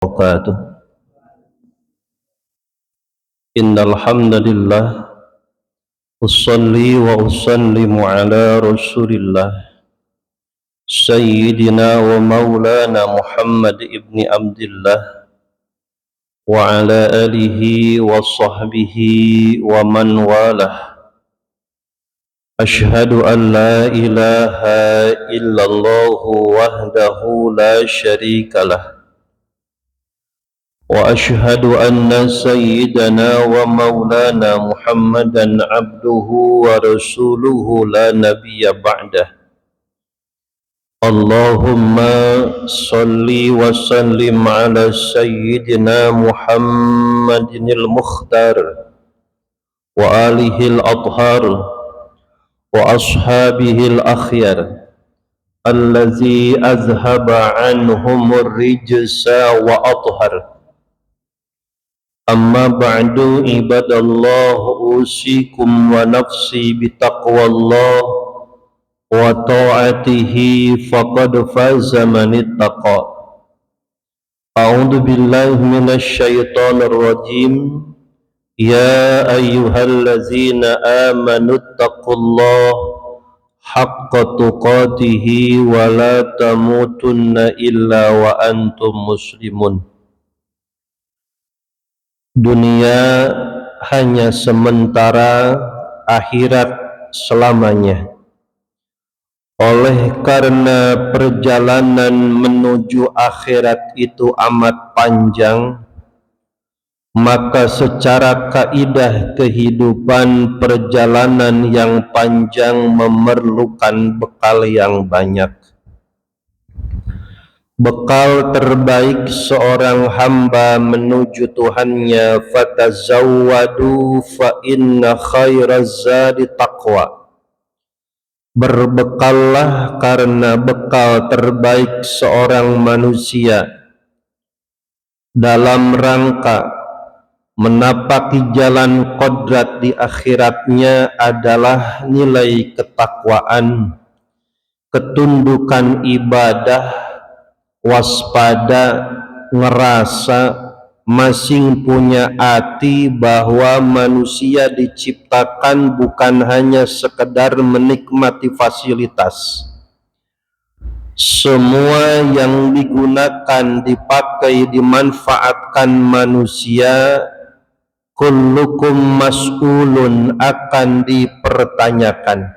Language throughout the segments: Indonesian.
وبركاته. إن الحمد لله أصلي وأسلم على رسول الله سيدنا ومولانا محمد ابن عبد الله وعلى آله وصحبه ومن والاه. أشهد أن لا إله إلا الله وحده لا شريك له، وأشهد أن سيدنا ومولانا محمدا عبده ورسوله لا نبي بعده. اللهم صل وسلم على سيدنا محمد المختار وآله الأطهار وأصحابه الأخيار الذي أذهب عنهم الرجس وأطهر. أما بعد عباد الله، أوصيكم ونفسي بتقوى الله وطاعته فقد فاز من اتقى. أعوذ بالله من الشيطان الرجيم. يا أيها الذين آمنوا اتقوا الله حق تقاته ولا تموتن إلا وأنتم مسلمون. Dunia hanya sementara, akhirat selamanya. Oleh karena perjalanan menuju akhirat itu amat panjang, maka secara kaidah kehidupan, perjalanan yang panjang memerlukan bekal yang banyak. Bekal terbaik seorang hamba menuju Tuhannya, fatazawwadu fa inna khairaz zadi taqwa. Berbekallah karena bekal terbaik seorang manusia dalam rangka menapaki jalan kodrat di akhiratnya adalah nilai ketakwaan, ketundukan ibadah, waspada, ngerasa masing punya hati bahwa manusia diciptakan bukan hanya sekedar menikmati fasilitas. Semua yang digunakan, dipakai, dimanfaatkan manusia, kullukum mas'ulun, akan dipertanyakan.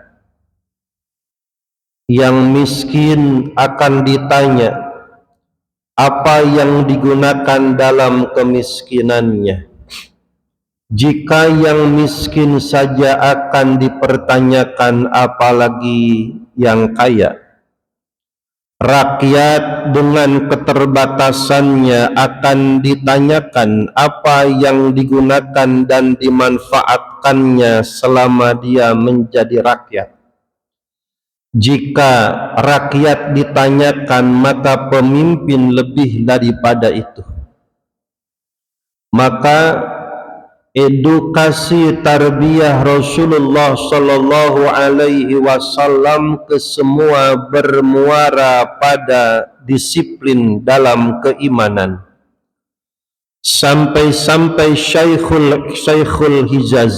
Yang miskin akan ditanya apa yang digunakan dalam kemiskinannya. Jika yang miskin saja akan dipertanyakan, apalagi yang kaya. Rakyat dengan keterbatasannya akan ditanyakan apa yang digunakan dan dimanfaatkannya selama dia menjadi rakyat. Jika rakyat ditanyakan, maka pemimpin lebih daripada itu. Maka edukasi tarbiyah Rasulullah sallallahu alaihi wasallam ke semua bermuara pada disiplin dalam keimanan. Sampai-sampai Syekhul Hijaz,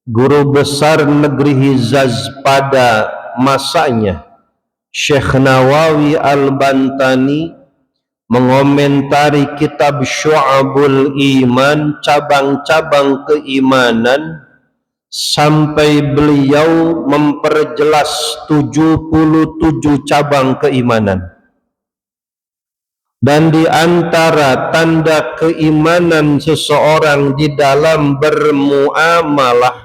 guru besar negeri Hijaz pada masanya, Syekh Nawawi Al-Bantani, mengomentari kitab Syu'abul Iman, cabang-cabang keimanan, sampai beliau memperjelas 77 cabang keimanan. Dan di antara tanda keimanan seseorang di dalam bermuamalah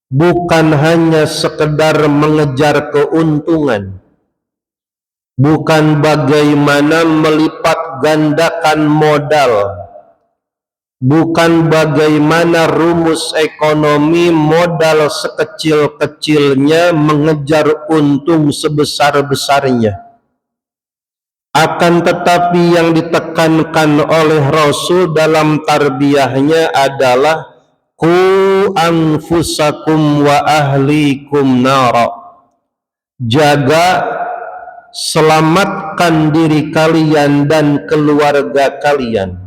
bukan hanya sekedar mengejar keuntungan, bukan bagaimana melipat gandakan modal, bukan bagaimana rumus ekonomi modal sekecil-kecilnya mengejar untung sebesar-besarnya. Akan tetapi yang ditekankan oleh Rasul dalam tarbiyahnya adalah qu anfusakum wa ahlikum nara. Jaga selamatkan diri kalian dan keluarga kalian.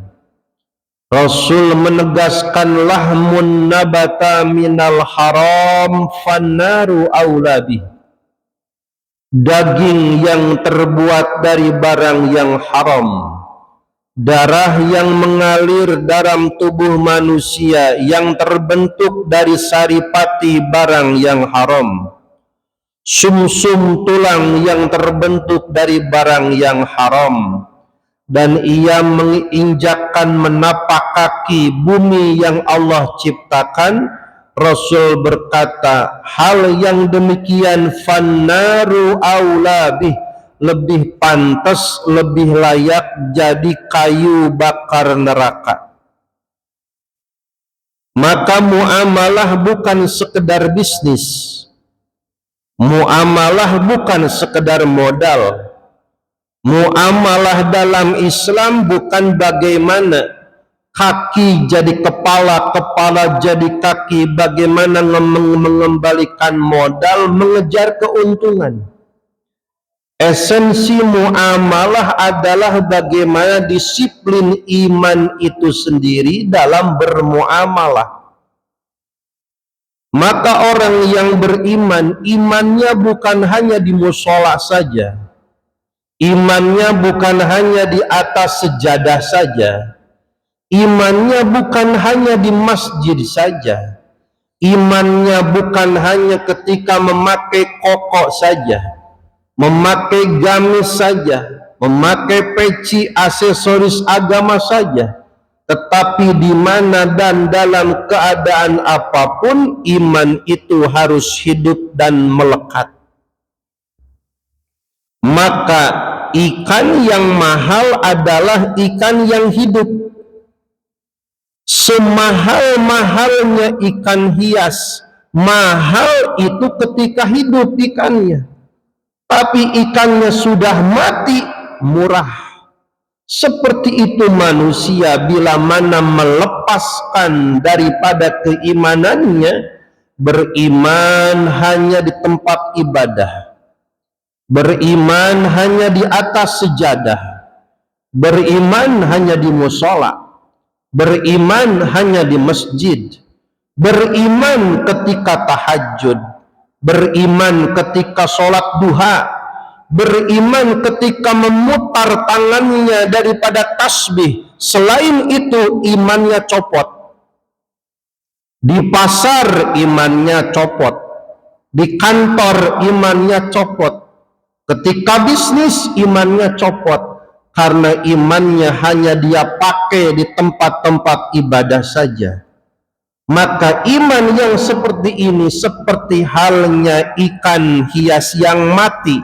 Rasul menegaskan, lahmun nabata minal haram fannaru aulabi. Daging yang terbuat dari barang yang haram, darah yang mengalir dalam tubuh manusia yang terbentuk dari saripati barang yang haram, sumsum tulang yang terbentuk dari barang yang haram, dan ia menginjakkan menapak kaki bumi yang Allah ciptakan. Rasul berkata, hal yang demikian fannaru aulabih, lebih pantas, lebih layak jadi kayu bakar neraka. Maka muamalah bukan sekedar bisnis, muamalah bukan sekedar modal. Muamalah dalam Islam bukan bagaimana kaki jadi kepala, kepala jadi kaki, bagaimana mengembalikan modal, mengejar keuntungan. Esensi muamalah adalah bagaimana disiplin iman itu sendiri dalam bermuamalah. Maka orang yang beriman, imannya bukan hanya di mushola saja, imannya bukan hanya di atas sejadah saja, imannya bukan hanya di masjid saja, imannya bukan hanya ketika memakai koko saja, memakai gamis saja, memakai peci, aksesoris agama saja, tetapi di mana dan dalam keadaan apapun iman itu harus hidup dan melekat. Maka ikan yang mahal adalah ikan yang hidup. Semahal-mahalnya ikan hias, mahal itu ketika hidup ikannya. Tapi ikannya sudah mati, murah. Seperti itu manusia bila mana melepaskan daripada keimanannya, beriman hanya di tempat ibadah, beriman hanya di atas sejadah, beriman hanya di mushola, beriman hanya di masjid, beriman ketika tahajud, beriman ketika sholat duha, beriman ketika memutar tangannya daripada tasbih. Selain itu imannya copot. Di pasar imannya copot, di kantor imannya copot, ketika bisnis imannya copot, karena imannya hanya dia pakai di tempat-tempat ibadah saja. Maka iman yang seperti ini seperti halnya ikan hias yang mati,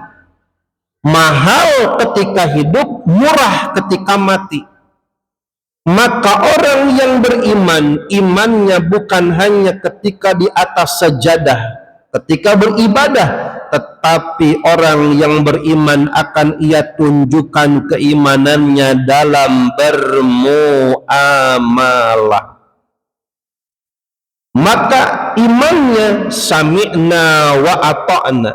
mahal ketika hidup, murah ketika mati. Maka orang yang beriman, imannya bukan hanya ketika di atas sajadah, ketika beribadah, tetapi orang yang beriman akan ia tunjukkan keimanannya dalam bermuamalah. Maka imannya sami'na wa ata'na,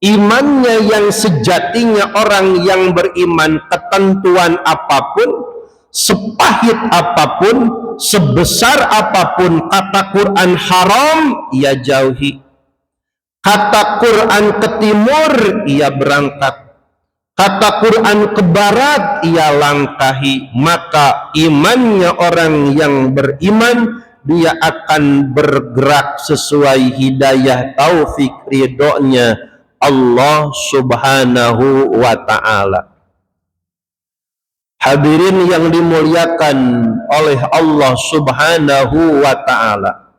imannya yang sejatinya orang yang beriman, ketentuan apapun, sepahit apapun, sebesar apapun kata Quran haram, ia jauhi. Kata Quran ke timur, ia berangkat. Kata Quran ke barat, ia langkahi. Maka imannya orang yang beriman, dia akan bergerak sesuai hidayah taufik ridhonya Allah subhanahu wa ta'ala. Hadirin yang dimuliakan oleh Allah subhanahu wa ta'ala,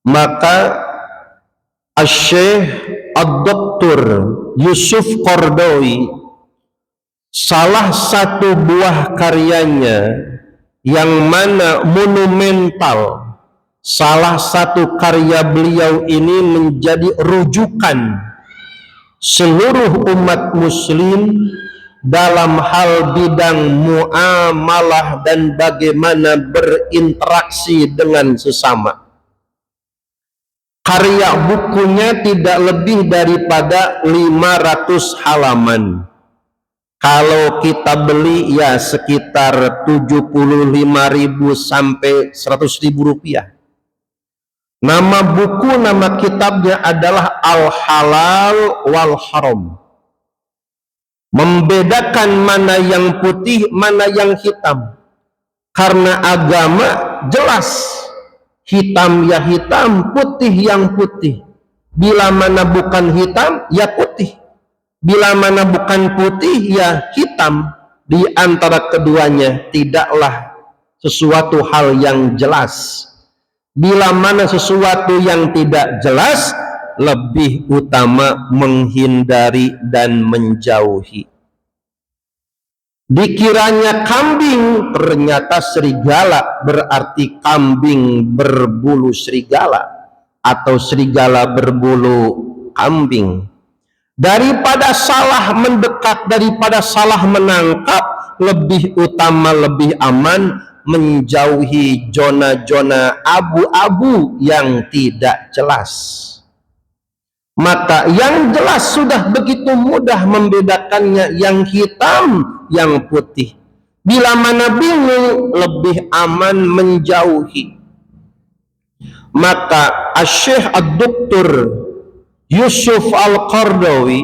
maka Asy-Syaikh Ad-Doktor Yusuf Qaradawi, salah satu buah karyanya yang mana monumental, salah satu karya beliau ini menjadi rujukan seluruh umat muslim dalam hal bidang muamalah dan bagaimana berinteraksi dengan sesama. Karya bukunya tidak lebih daripada 500 halaman. Kalau kita beli ya sekitar 75.000 sampai 100.000 rupiah. Nama buku, nama kitabnya adalah Al-Halal wal Haram. Membedakan mana yang putih, mana yang hitam. Karena agama jelas. Hitam ya hitam, putih yang putih. Bila mana bukan hitam, ya putih. Bila mana bukan putih, ya hitam. Di antara keduanya tidaklah sesuatu hal yang jelas. Bila mana sesuatu yang tidak jelas, lebih utama menghindari dan menjauhi. Dikiranya kambing, ternyata serigala, berarti kambing berbulu serigala atau serigala berbulu kambing. Daripada salah mendekat, daripada salah menangkap, lebih utama, lebih aman menjauhi zona-zona abu-abu yang tidak jelas. Maka yang jelas sudah begitu mudah membedakannya, yang hitam, yang putih. Bila mana bingung, lebih aman menjauhi. Maka Asy-Syaikh Ad-Doktor Yusuf Al-Qardawi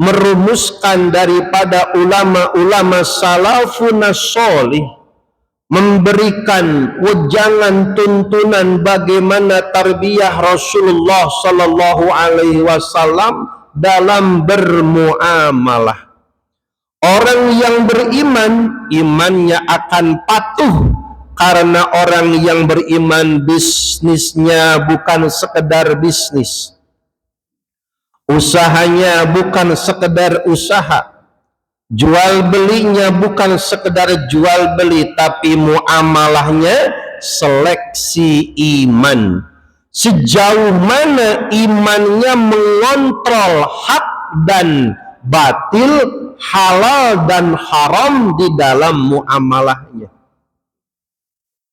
merumuskan daripada ulama-ulama salafun sholih, memberikan wejangan tuntunan bagaimana tarbiyah Rasulullah Sallallahu Alaihi Wasallam dalam bermuamalah. Orang yang beriman, imannya akan patuh, karena orang yang beriman bisnisnya bukan sekedar bisnis, usahanya bukan sekedar usaha, jual belinya bukan sekedar jual beli, tapi muamalahnya seleksi iman. Sejauh mana imannya mengontrol hak dan batil, halal dan haram di dalam muamalahnya.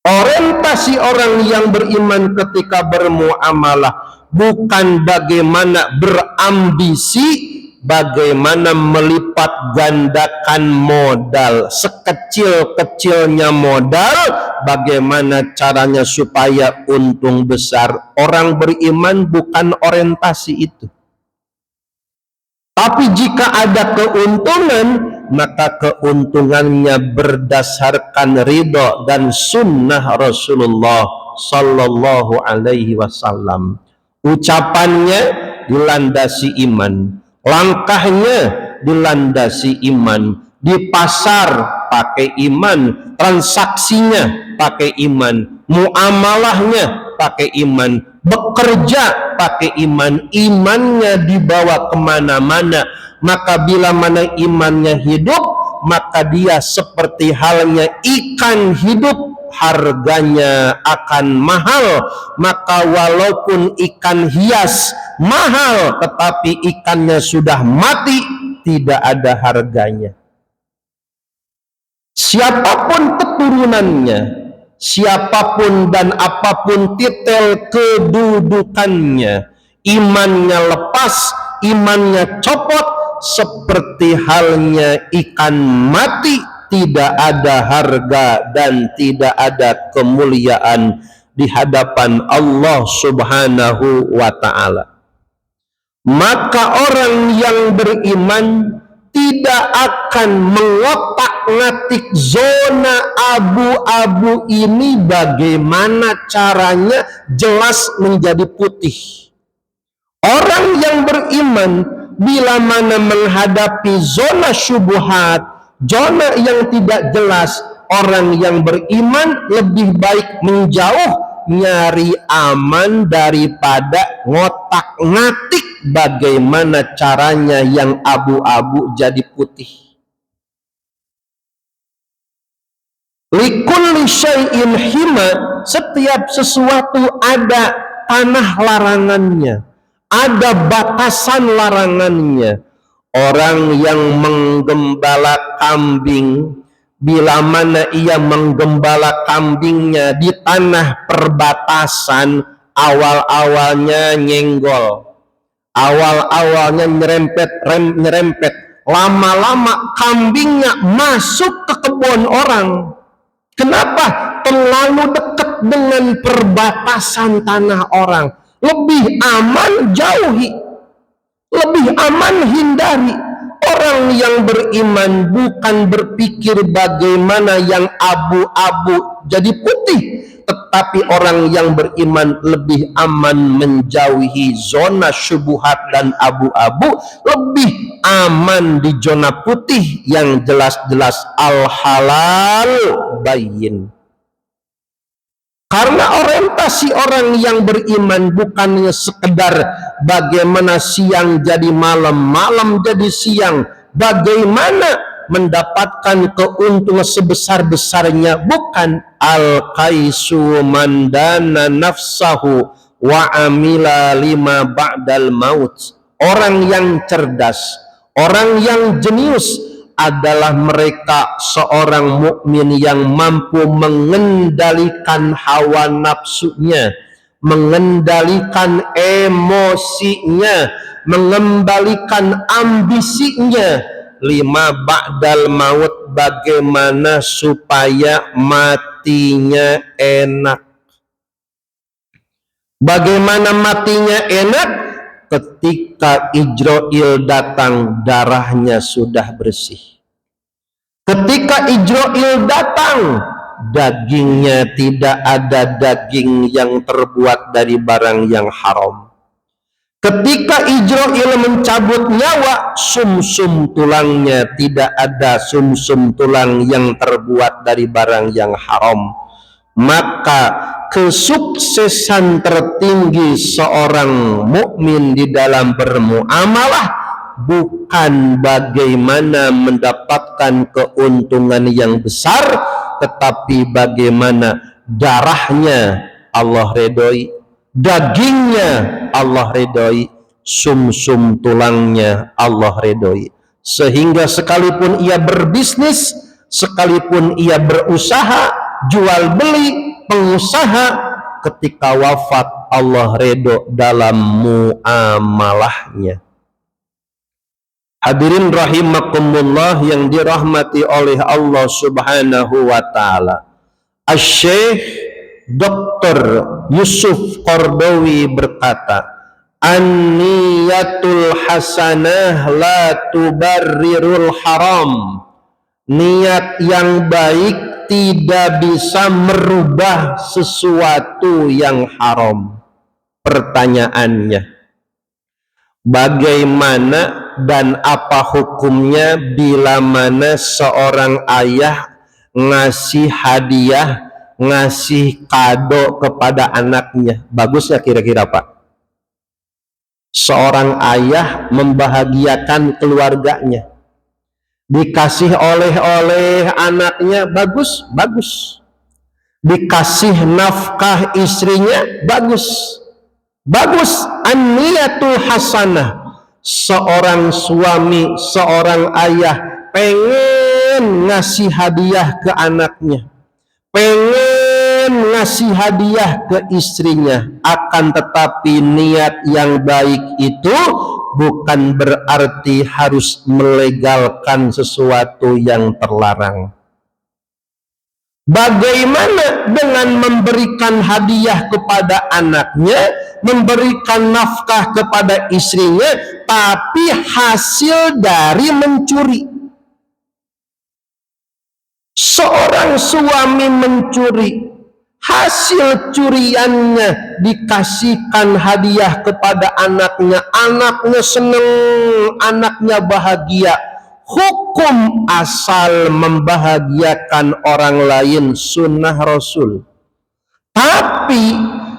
Orientasi orang yang beriman ketika bermuamalah bukan bagaimana berambisi, bagaimana melipat gandakan modal, sekecil-kecilnya modal, bagaimana caranya supaya untung besar. Orang beriman bukan orientasi itu. Tapi jika ada keuntungan, maka keuntungannya berdasarkan ridho dan sunnah Rasulullah Sallallahu Alaihi Wasallam. Ucapannya dilandasi iman, langkahnya dilandasi iman, di pasar pakai iman, transaksinya pakai iman, muamalahnya pakai iman, bekerja pakai iman, imannya dibawa kemana-mana. Maka bila mana imannya hidup, maka dia seperti halnya ikan hidup, harganya akan mahal. Maka walaupun ikan hias mahal, tetapi ikannya sudah mati, tidak ada harganya. Siapapun keturunannya, siapapun dan apapun titel kedudukannya, imannya lepas, imannya copot, seperti halnya ikan mati, tidak ada harga dan tidak ada kemuliaan di hadapan Allah Subhanahu wa ta'ala. Maka orang yang beriman tidak akan mengotak-ngatik zona abu-abu ini bagaimana caranya jelas menjadi putih. Orang yang beriman bila mana menghadapi zona syubhat, zona yang tidak jelas, orang yang beriman lebih baik menjauh, nyari aman daripada ngotak-ngatik bagaimana caranya yang abu-abu jadi putih. Likulli syai'in hima, setiap sesuatu ada tanah larangannya, ada batasan larangannya. Orang yang menggembala kambing, bila mana ia menggembala kambingnya di tanah perbatasan, awal-awalnya nyenggol, awal-awalnya nyerempet, lama-lama kambingnya masuk ke kebun orang. Kenapa? Terlalu dekat dengan perbatasan tanah orang. Lebih aman jauhi, lebih aman hindari. Orang yang beriman bukan berpikir bagaimana yang abu-abu jadi putih, tetapi orang yang beriman lebih aman menjauhi zona syubhat dan abu-abu, lebih aman di zona putih yang jelas-jelas al-halal bayyin. Karena orientasi orang yang beriman bukannya sekedar bagaimana siang jadi malam, malam jadi siang, bagaimana mendapatkan keuntungan sebesar-besarnya, bukan. Al-qaisu mandana nafsahu wa amila lima ba'dal maut. Orang yang cerdas, orang yang jenius adalah mereka seorang mukmin yang mampu mengendalikan hawa nafsunya, mengendalikan emosinya, mengembalikan ambisinya. Lima ba'dal maut, bagaimana supaya matinya enak. Bagaimana matinya enak? Ketika Ijrail datang, darahnya sudah bersih. Ketika Ijrail datang, dagingnya tidak ada daging yang terbuat dari barang yang haram. Ketika Ijrail mencabut nyawa, sumsum tulangnya tidak ada sumsum tulang yang terbuat dari barang yang haram. Maka kesuksesan tertinggi seorang mukmin di dalam bermuamalah bukan bagaimana mendapatkan keuntungan yang besar, tetapi bagaimana darahnya Allah redoi, dagingnya Allah redoi, sumsum tulangnya Allah redoi. Sehingga sekalipun ia berbisnis, sekalipun ia berusaha, jual beli, pengusaha, ketika wafat Allah redho dalam muamalahnya. Hadirin rahimakumullah yang dirahmati oleh Allah Subhanahu wa taala. Asy-Syaikh Dr. Yusuf Qardawi berkata, "An-niyatul hasanah la tubarrirul haram." Niat yang baik tidak bisa merubah sesuatu yang haram. Pertanyaannya, bagaimana dan apa hukumnya bila mana seorang ayah ngasih hadiah, ngasih kado kepada anaknya? Bagusnya kira-kira Pak? Seorang ayah membahagiakan keluarganya, dikasih oleh-oleh anaknya, bagus, bagus. Dikasih nafkah istrinya, bagus, bagus. An-niyatul hasanah. Seorang suami, seorang ayah pengen ngasih hadiah ke anaknya, pengen ngasih hadiah ke istrinya, akan tetapi niat yang baik itu bukan berarti harus melegalkan sesuatu yang terlarang. Bagaimana dengan memberikan hadiah kepada anaknya, memberikan nafkah kepada istrinya, tapi hasil dari mencuri? Seorang suami mencuri, hasil curiannya dikasihkan hadiah kepada anaknya, anaknya senang, anaknya bahagia. Hukum asal membahagiakan orang lain sunnah Rasul. Tapi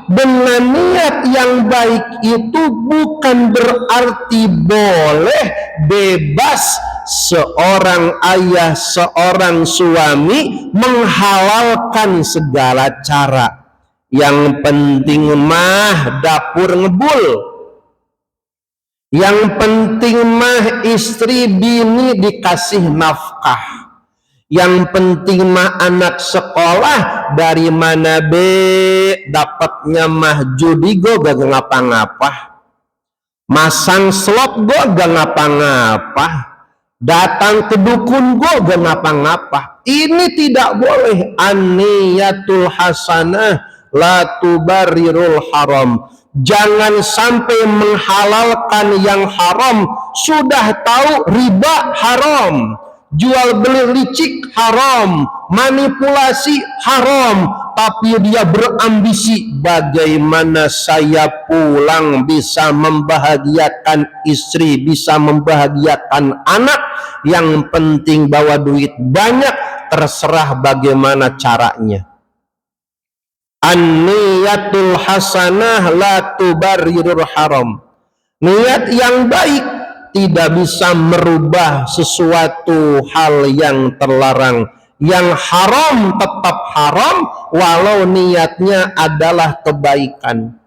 dengan niat yang baik itu bukan berarti boleh bebas seorang ayah, seorang suami menghalalkan segala cara. Yang penting mah dapur ngebul. Yang penting mah istri bini dikasih nafkah. Yang penting mah anak sekolah dari mana be dapatnya mah judi go gak ngapa-ngapa. Masang slot go gak ngapa-ngapa. datang ke dukun gue gak ngapa-ngapa. Ini tidak boleh. An-niyatul hasanah la tubarirul haram. Jangan sampai menghalalkan yang haram. Sudah tahu riba haram, jual beli licik haram, manipulasi haram, tapi dia berambisi bagaimana saya pulang bisa membahagiakan istri, bisa membahagiakan anak, yang penting bawa duit banyak, terserah bagaimana caranya. An-niyatul hasanah la tubarirul haram. Niat yang baik tidak bisa merubah sesuatu hal yang terlarang. Yang haram tetap haram walau niatnya adalah kebaikan.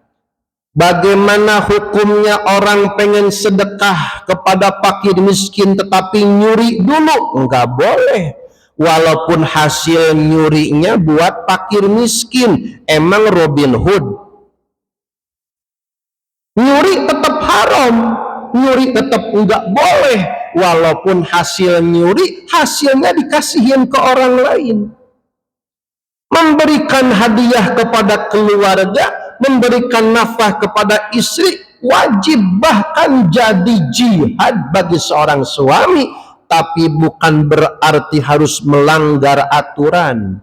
Bagaimana hukumnya orang pengen sedekah kepada fakir miskin tetapi nyuri dulu? Enggak boleh. Walaupun hasil nyurinya buat fakir miskin. Emang Robin Hood? Nyuri tetap haram, nyuri tetap enggak boleh, walaupun hasil nyuri hasilnya dikasihin ke orang lain. Memberikan hadiah kepada keluarga, memberikan nafkah kepada istri wajib, bahkan jadi jihad bagi seorang suami, tapi bukan berarti harus melanggar aturan.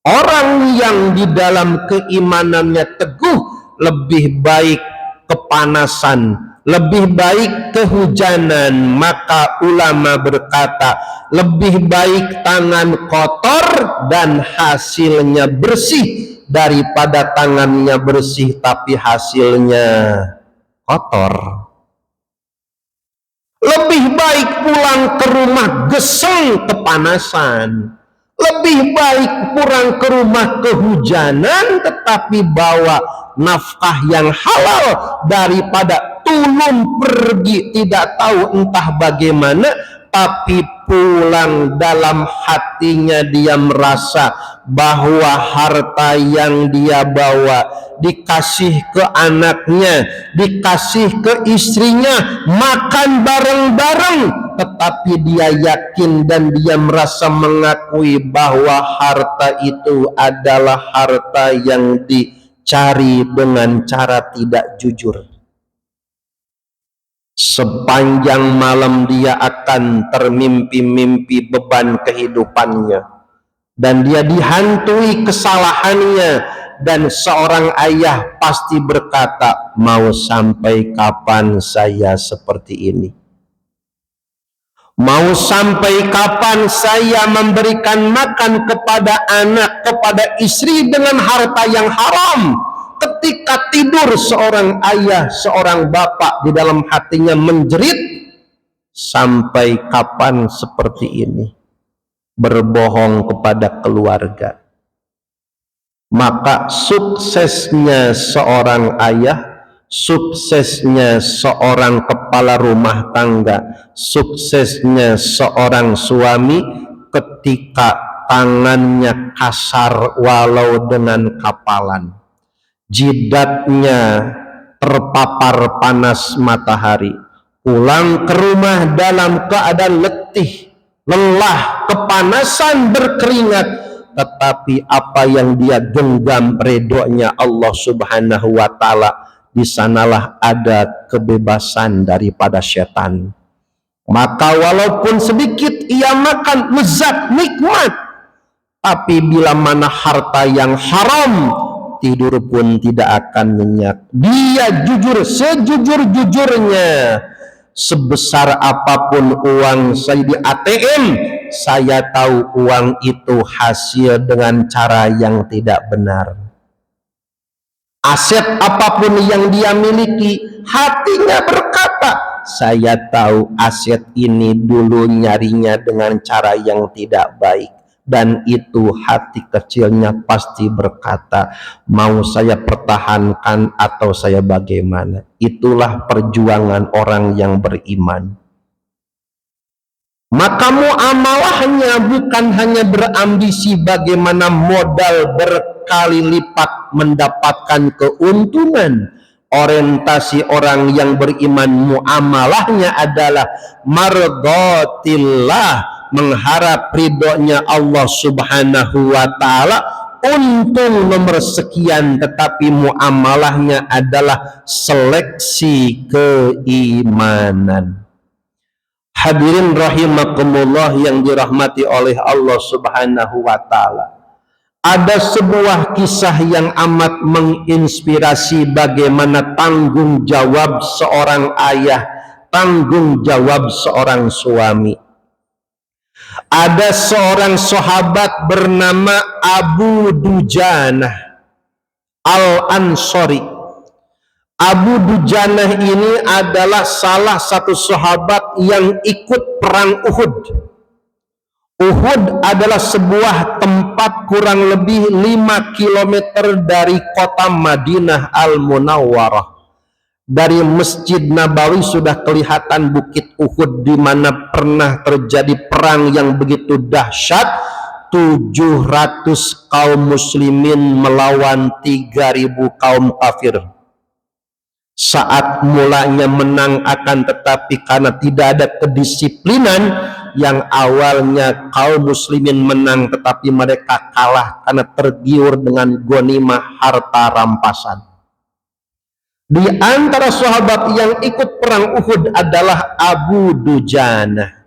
Orang yang di dalam keimanannya teguh lebih baik kepanasan, lebih baik kehujanan. Maka ulama berkata, lebih baik tangan kotor dan hasilnya bersih daripada tangannya bersih tapi hasilnya kotor. Lebih baik pulang ke rumah geseng kepanasan, lebih baik pulang ke rumah kehujanan tetapi bawa nafkah yang halal daripada tulung pergi tidak tahu entah bagaimana, tapi pulang dalam hatinya dia merasa bahwa harta yang dia bawa dikasih ke anaknya, dikasih ke istrinya, makan bareng-bareng, tetapi dia yakin dan dia merasa mengakui bahwa harta itu adalah harta yang dicari dengan cara tidak jujur. Sepanjang malam dia akan termimpi-mimpi beban kehidupannya, dan dia dihantui kesalahannya, dan seorang ayah pasti berkata, mau sampai kapan saya seperti ini? Mau sampai kapan saya memberikan makan kepada anak, kepada istri dengan harta yang haram? Ketika tidur seorang ayah, seorang bapak di dalam hatinya menjerit, sampai kapan seperti ini? Berbohong kepada keluarga. Maka suksesnya seorang ayah, suksesnya seorang kepala rumah tangga, suksesnya seorang suami ketika tangannya kasar walau dengan kapalan, jidatnya terpapar panas matahari, pulang ke rumah dalam keadaan letih, lelah, kepanasan, berkeringat, tetapi apa yang dia genggam ridhonya Allah Subhanahu wa Ta'ala, di sanalah ada kebebasan daripada setan. Maka walaupun sedikit ia makan lezat nikmat, tapi bila mana harta yang haram, tidur pun tidak akan nyenyak. Dia jujur sejujur-jujurnya. Sebesar apapun uang saya di ATM, saya tahu uang itu hasil dengan cara yang tidak benar. Aset apapun yang dia miliki, hatinya berkata, saya tahu aset ini dulu nyarinya dengan cara yang tidak baik. Dan itu hati kecilnya pasti berkata, mau saya pertahankan atau saya bagaimana? Itulah perjuangan orang yang beriman. Maka muamalahnya bukan hanya berambisi bagaimana modal berkali lipat mendapatkan keuntungan, Orientasi orang yang beriman muamalahnya adalah mardhatillah, mengharap ridhonya Allah Subhanahu wa taala. Untung nomor sekian, tetapi muamalahnya adalah seleksi keimanan. Hadirin rahimakumullah yang dirahmati oleh Allah Subhanahu wa taala. Ada sebuah kisah yang amat menginspirasi bagaimana tanggung jawab seorang ayah, tanggung jawab seorang suami. Ada seorang sahabat bernama Abu Dujanah Al-Ansari. Abu Dujanah ini adalah salah satu sahabat yang ikut perang Uhud. Uhud adalah sebuah tempat kurang lebih 5 km dari kota Madinah Al-Munawwarah. Dari Masjid Nabawi sudah kelihatan bukit Uhud, di mana pernah terjadi perang yang begitu dahsyat. 700 kaum muslimin melawan 3.000 kaum kafir. Saat mulanya menang, akan tetapi karena tidak ada kedisiplinan, yang awalnya kaum muslimin menang tetapi mereka kalah karena tergiur dengan ghanimah, harta rampasan. Di antara sahabat yang ikut perang Uhud adalah Abu Dujanah.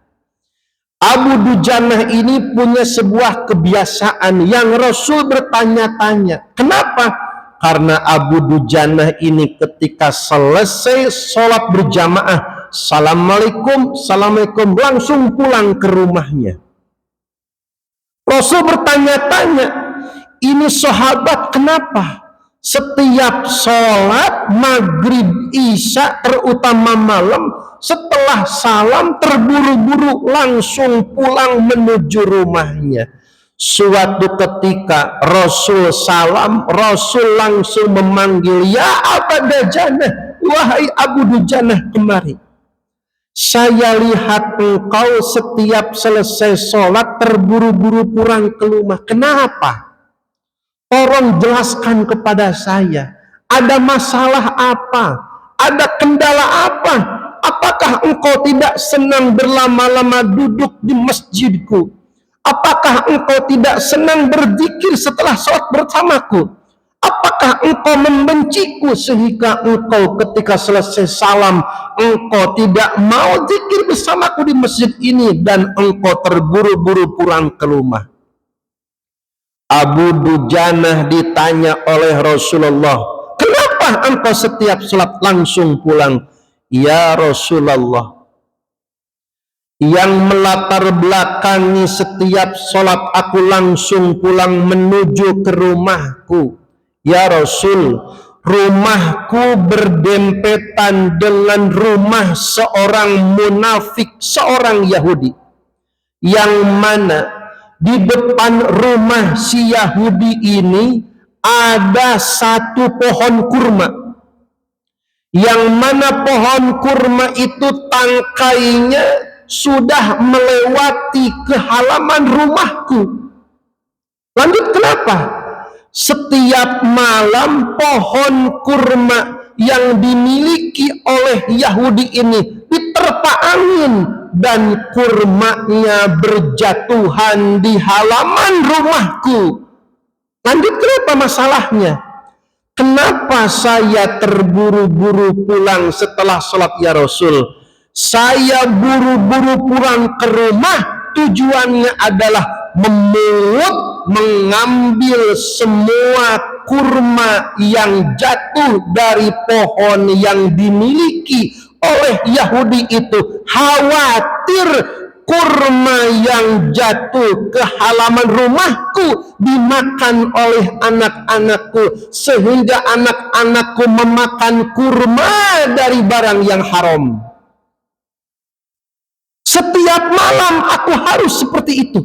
Abu Dujanah ini punya sebuah kebiasaan yang Rasul bertanya-tanya, kenapa? Karena Abu Dujanah ini ketika selesai sholat berjamaah, Assalamualaikum, Assalamualaikum, langsung pulang ke rumahnya. Rasul bertanya-tanya, ini sahabat kenapa? Setiap sholat maghrib isya terutama malam, setelah salam terburu-buru langsung pulang menuju rumahnya. Suatu ketika Rasul salam, Rasul langsung memanggil, ya Abu Dujanah, wahai Abu Dujanah, kemari. Saya lihat engkau setiap selesai sholat terburu-buru pulang ke rumah. Kenapa? Tolong jelaskan kepada saya. Ada masalah apa? Ada kendala apa? Apakah engkau tidak senang berlama-lama duduk di masjidku? Apakah engkau tidak senang berzikir setelah sholat bersamaku? Apakah engkau membenciku sehingga engkau ketika selesai salam engkau tidak mau zikir bersamaku di masjid ini dan engkau terburu-buru pulang ke rumah? Abu Dujanah ditanya oleh Rasulullah, kenapa engkau setiap sholat langsung pulang? Ya Rasulullah, yang melatar belakangi setiap sholat aku langsung pulang menuju ke rumahku. Ya Rasul, rumahku berdempetan dengan rumah seorang munafik, seorang Yahudi, yang mana di depan rumah si Yahudi ini ada satu pohon kurma, yang mana pohon kurma itu tangkainya sudah melewati ke halaman rumahku. Lanjut, kenapa? Setiap malam pohon kurma yang dimiliki oleh Yahudi ini diterpa angin dan kurmanya berjatuhan di halaman rumahku. Lanjut, kenapa masalahnya? Kenapa saya terburu-buru pulang setelah sholat ya Rasul? Saya buru-buru pulang ke rumah, tujuannya adalah memungut, mengambil semua kurma yang jatuh dari pohon yang dimiliki oleh Yahudi itu. Khawatir kurma yang jatuh ke halaman rumahku dimakan oleh anak-anakku, sehingga anak-anakku memakan kurma dari barang yang haram. Setiap malam aku harus seperti itu.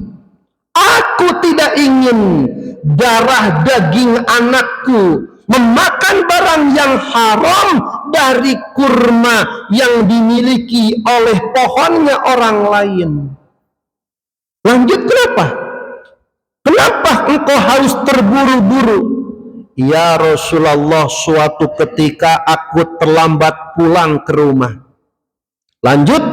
Aku tidak ingin darah daging anakku memakan barang yang haram dari kurma yang dimiliki oleh pohonnya orang lain. Lanjut, kenapa? Kenapa engkau harus terburu-buru? "Ya Rasulullah, suatu ketika aku terlambat pulang ke rumah." Lanjut,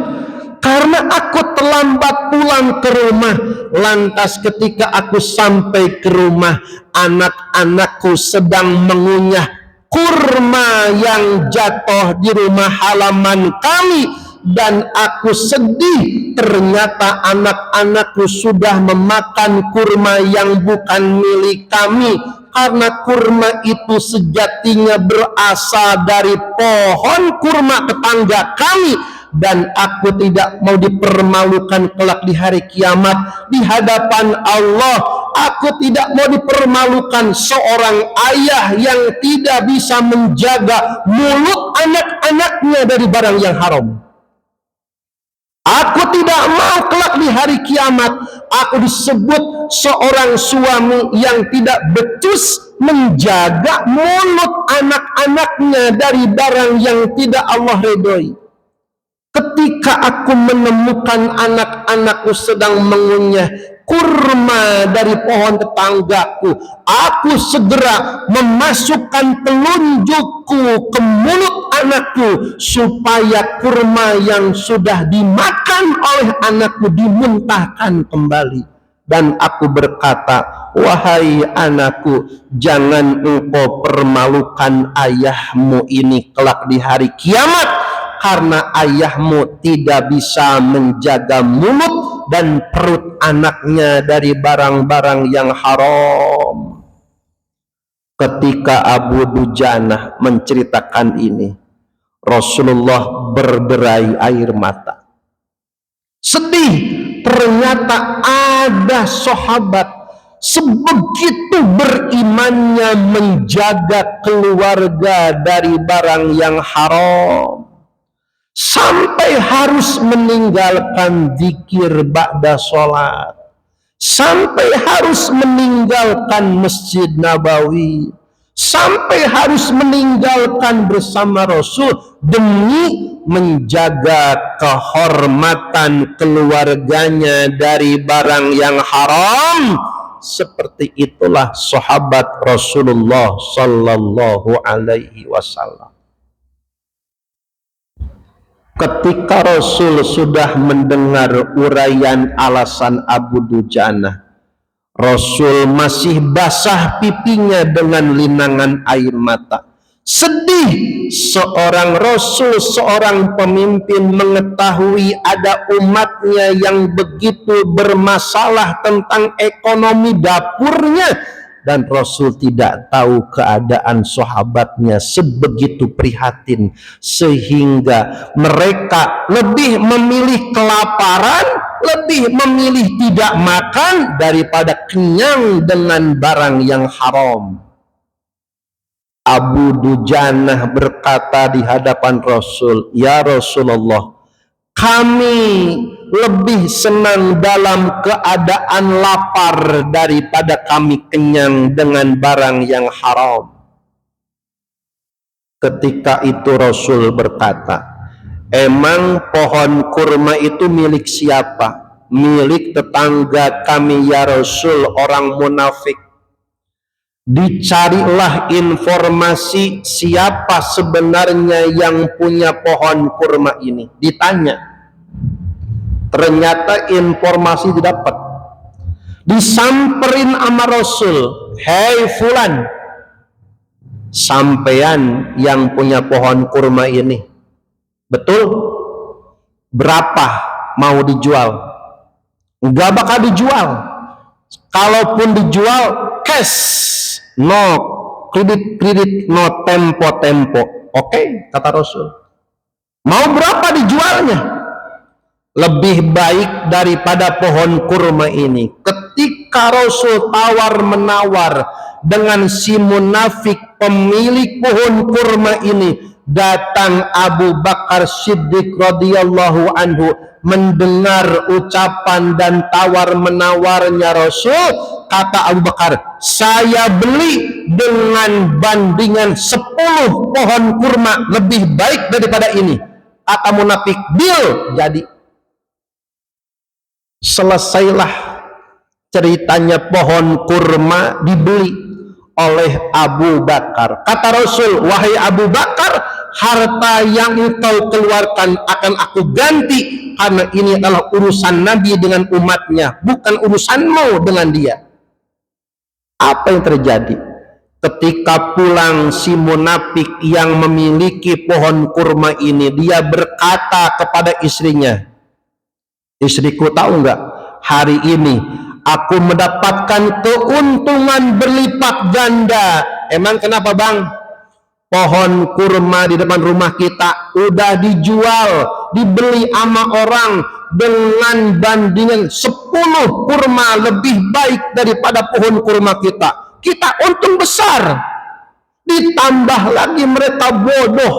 "Karena aku terlambat pulang ke rumah, lantas ketika aku sampai ke rumah, anak-anakku sedang mengunyah kurma yang jatuh di rumah halaman kami, dan aku sedih. Ternyata anak-anakku sudah memakan kurma yang bukan milik kami, karena kurma itu sejatinya berasal dari pohon kurma tetangga kami, dan aku tidak mau dipermalukan kelak di hari kiamat di hadapan Allah. Aku tidak mau dipermalukan seorang ayah yang tidak bisa menjaga mulut anak-anaknya dari barang yang haram. Aku tidak mau kelak di hari kiamat aku disebut seorang suami yang tidak becus menjaga mulut anak-anaknya dari barang yang tidak Allah ridhoi. Ketika aku menemukan anak-anakku sedang mengunyah kurma dari pohon tetanggaku, aku segera memasukkan telunjukku ke mulut anakku supaya kurma yang sudah dimakan oleh anakku dimuntahkan kembali. Dan aku berkata, "Wahai anakku, jangan engkau permalukan ayahmu ini kelak di hari kiamat, karena ayahmu tidak bisa menjaga mulut dan perut anaknya dari barang-barang yang haram." Ketika Abu Dujanah menceritakan ini, Rasulullah berderai air mata. Sedih. Ternyata ada sahabat sebegitu berimannya menjaga keluarga dari barang yang haram, sampai harus meninggalkan zikir ba'da sholat, sampai harus meninggalkan Masjid Nabawi, sampai harus meninggalkan bersama Rasul demi menjaga kehormatan keluarganya dari barang yang haram. Seperti itulah sahabat Rasulullah sallallahu alaihi wasallam. Ketika Rasul sudah mendengar uraian alasan Abu Dujanah, Rasul masih basah pipinya dengan linangan air mata. Sedih seorang Rasul, seorang pemimpin mengetahui ada umatnya yang begitu bermasalah tentang ekonomi dapurnya, dan Rasul tidak tahu keadaan sahabatnya sebegitu prihatin, sehingga mereka lebih memilih kelaparan, lebih memilih tidak makan daripada kenyang dengan barang yang haram. Abu Dujanah berkata di hadapan Rasul, "Ya Rasulullah, kami lebih senang dalam keadaan lapar daripada kami kenyang dengan barang yang haram." Ketika itu Rasul berkata, "Emang pohon kurma itu milik siapa?" "Milik tetangga kami ya Rasul, orang munafik." Dicarilah informasi siapa sebenarnya yang punya pohon kurma ini. Ditanya, ternyata informasi didapat. Disamperin sama Rasul, "Hei fulan, sampean yang punya pohon kurma ini, betul? Berapa mau dijual?" Enggak bakal dijual. Kalaupun dijual, cash, no kredit, no tempo. Oke, kata Rasul. Mau berapa dijualnya? Lebih baik daripada pohon kurma ini. Ketika Rasul tawar-menawar dengan si munafik pemilik pohon kurma ini, datang Abu Bakar Siddiq radhiyallahu anhu mendengar ucapan dan tawar-menawarnya Rasul. Kata Abu Bakar, "Saya beli dengan bandingan 10 pohon kurma, lebih baik daripada ini." Kata munafik, "Deal." Jadi selesailah ceritanya pohon kurma dibeli. oleh Abu Bakar. Kata Rasul, wahai Abu Bakar, harta yang engkau keluarkan akan aku ganti, karena ini adalah urusan Nabi dengan umatnya, bukan urusanmu dengan dia. Apa yang terjadi? Ketika pulang si munafik yang memiliki pohon kurma ini, dia berkata kepada istrinya, istriku, tahu nggak, hari ini aku mendapatkan keuntungan berlipat ganda. Emang kenapa, Bang? Pohon kurma di depan rumah kita udah dijual, dibeli sama orang dengan bandingan 10 kurma lebih baik daripada pohon kurma kita. Kita untung besar. Ditambah lagi mereka bodoh.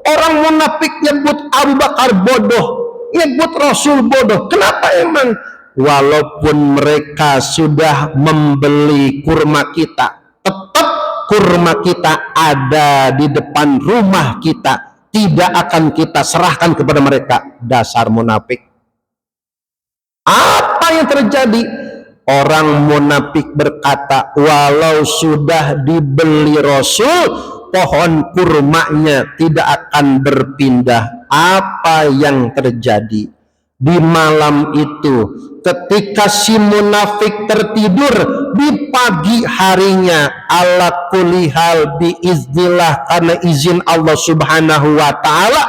Orang munafik nyebut Abu Bakar bodoh, nyebut Rasul bodoh. Kenapa emang? Walaupun mereka sudah membeli kurma kita, tetap kurma kita ada di depan rumah kita, tidak akan kita serahkan kepada mereka. Dasar munafik. Apa yang terjadi? Orang munafik berkata, walau sudah dibeli Rasul, pohon kurmanya tidak akan berpindah. Apa yang terjadi? Di malam itu, ketika si munafik tertidur, di pagi harinya, ala kulli hal biiznillah, karena izin Allah subhanahu wa ta'ala,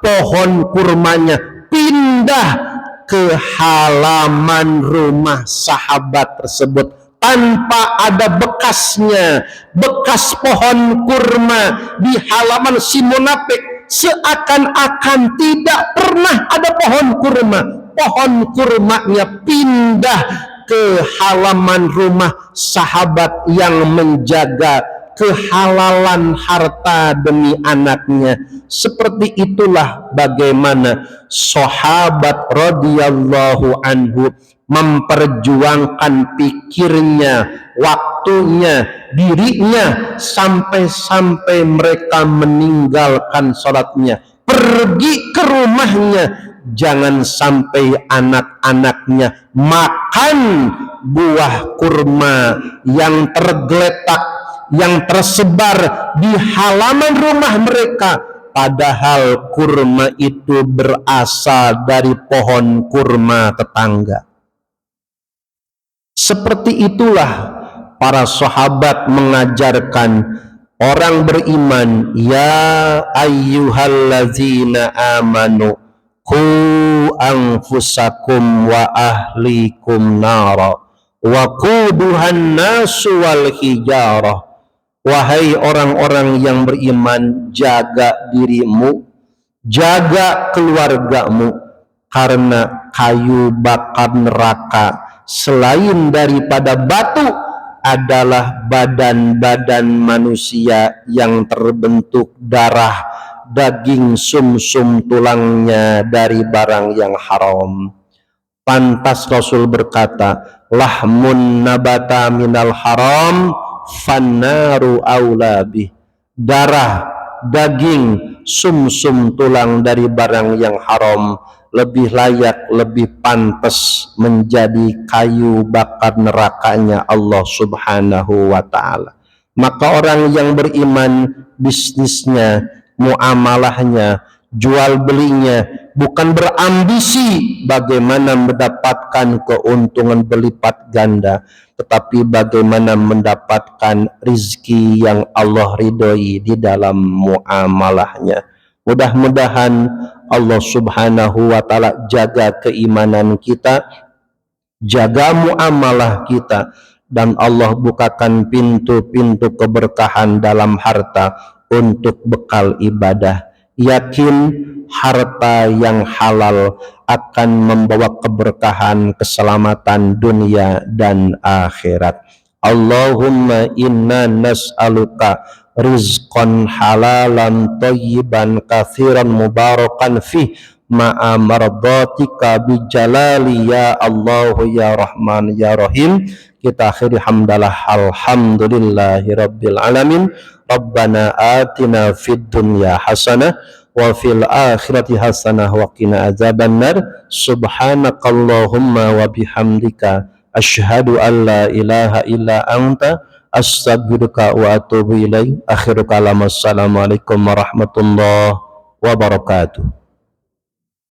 pohon kurmanya pindah ke halaman rumah sahabat tersebut tanpa ada bekasnya. Bekas pohon kurma di halaman si munafik seakan-akan tidak pernah ada pohon kurma. Pohon kurmanya pindah ke halaman rumah sahabat yang menjaga kehalalan harta demi anaknya. Seperti itulah bagaimana sahabat radhiyallahu anhu memperjuangkan pikirnya, waktunya, dirinya, sampai-sampai mereka meninggalkan sholatnya, pergi ke rumahnya. Jangan sampai anak-anaknya makan buah kurma yang tergeletak, yang tersebar di halaman rumah mereka, padahal kurma itu berasal dari pohon kurma tetangga. Seperti itulah para sahabat mengajarkan orang beriman, ya ayyuhallazina amanu qu anfusakum wa ahlikum nara wa quduhan nasu wal hijarah. Wahai orang-orang yang beriman, jaga dirimu, jaga keluargamu, karena kayu bakar neraka selain daripada batu adalah badan-badan manusia yang terbentuk darah, daging, sumsum tulangnya dari barang yang haram. Pantas Rasul berkata, lahmun nabata minal haram fannaru aulabih. Darah, daging, sumsum tulang dari barang yang haram lebih layak, lebih pantas menjadi kayu bakar nerakanya Allah subhanahu wa ta'ala. Maka orang yang beriman, bisnisnya, muamalahnya, jual belinya bukan berambisi bagaimana mendapatkan keuntungan berlipat ganda, tetapi bagaimana mendapatkan rizki yang Allah ridhoi di dalam muamalahnya. Mudah-mudahan Allah subhanahu wa ta'ala jaga keimanan kita, jaga muamalah kita, dan Allah bukakan pintu-pintu keberkahan dalam harta untuk bekal ibadah. Yakin harta yang halal akan membawa keberkahan, keselamatan dunia dan akhirat. Allahumma inna nas'aluka rizqan halalan thayyiban katsiran mubarakan fih ma'a mardatika bijalali ya Allah ya Rahman ya Rahim. Kita akhiri hamdalah alhamdulillahi rabbil alamin. Rabbana atina fid dunya hasanah wa fil akhirati hasanah wa qina adzabannar. Subhanakallahumma wa bihamdika asyhadu an la ilaha illa anta Astaghfiruka wa atubu ilaik. Akhiru kalam, assalamualaikum warahmatullahi wabarakatuh.